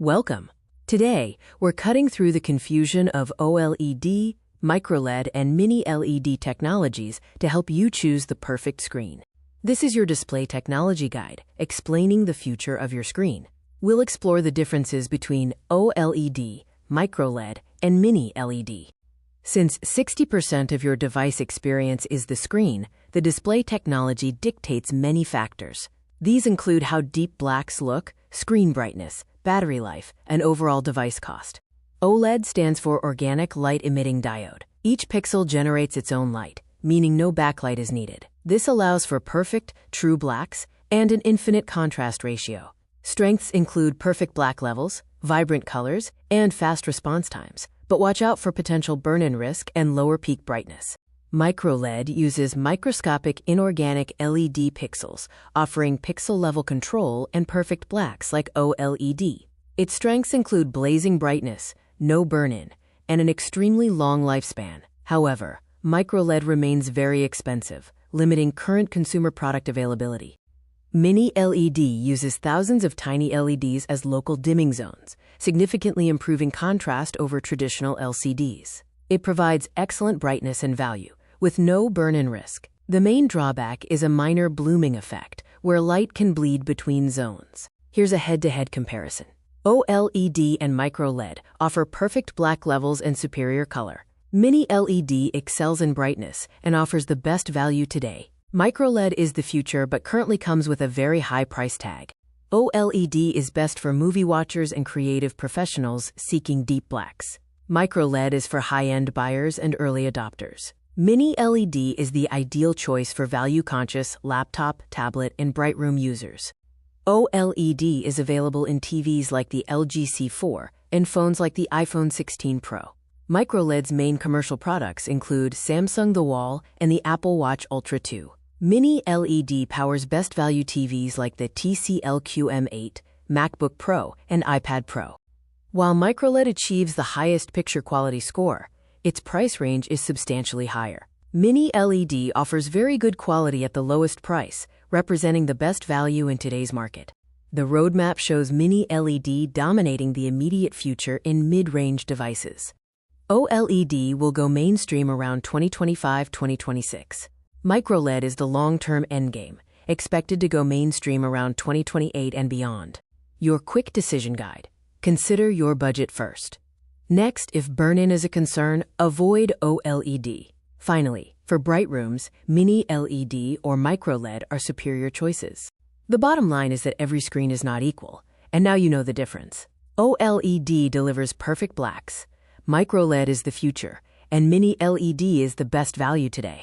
Welcome. Today, we're cutting through the confusion of OLED, MicroLED, and Mini-LED technologies to help you choose the perfect screen. This is your display technology guide, explaining the future of your screen. We'll explore the differences between OLED, MicroLED, and Mini-LED. Since 60% of your device experience is the screen, the display technology dictates many factors. These include how deep blacks look, screen brightness, battery life, and overall device cost. OLED stands for Organic Light Emitting Diode. Each pixel generates its own light, meaning no backlight is needed. This allows for perfect, true blacks and an infinite contrast ratio. Strengths include perfect black levels, vibrant colors, and fast response times, but watch out for potential burn-in risk and lower peak brightness. MicroLED uses microscopic inorganic LED pixels, offering pixel-level control and perfect blacks like OLED. Its strengths include blazing brightness, no burn-in, and an extremely long lifespan. However, MicroLED remains very expensive, limiting current consumer product availability. Mini-LED uses thousands of tiny LEDs as local dimming zones, significantly improving contrast over traditional LCDs. It provides excellent brightness and value, with no burn-in risk. The main drawback is a minor blooming effect, where light can bleed between zones. Here's a head-to-head comparison. OLED and MicroLED offer perfect black levels and superior color. Mini-LED excels in brightness and offers the best value today. MicroLED is the future but currently comes with a very high price tag. OLED is best for movie watchers and creative professionals seeking deep blacks. MicroLED is for high-end buyers and early adopters. Mini-LED is the ideal choice for value-conscious laptop, tablet, and bright room users. OLED is available in TVs like the LG C4 and phones like the iPhone 16 Pro. MicroLED's main commercial products include Samsung The Wall and the Apple Watch Ultra 2. Mini-LED powers best value TVs like the TCL M8, MacBook Pro, and iPad Pro. While MicroLED achieves the highest picture quality score, its price range is substantially higher. Mini-LED offers very good quality at the lowest price, representing the best value in today's market. The roadmap shows Mini-LED dominating the immediate future in mid-range devices. OLED will go mainstream around 2025-2026. MicroLED is the long-term endgame, expected to go mainstream around 2028 and beyond. Your quick decision guide. Consider your budget first. Next, if burn-in is a concern, avoid OLED. Finally, for bright rooms, Mini-LED or MicroLED are superior choices. The bottom line is that every screen is not equal, and now you know the difference. OLED delivers perfect blacks, MicroLED is the future, and Mini-LED is the best value today.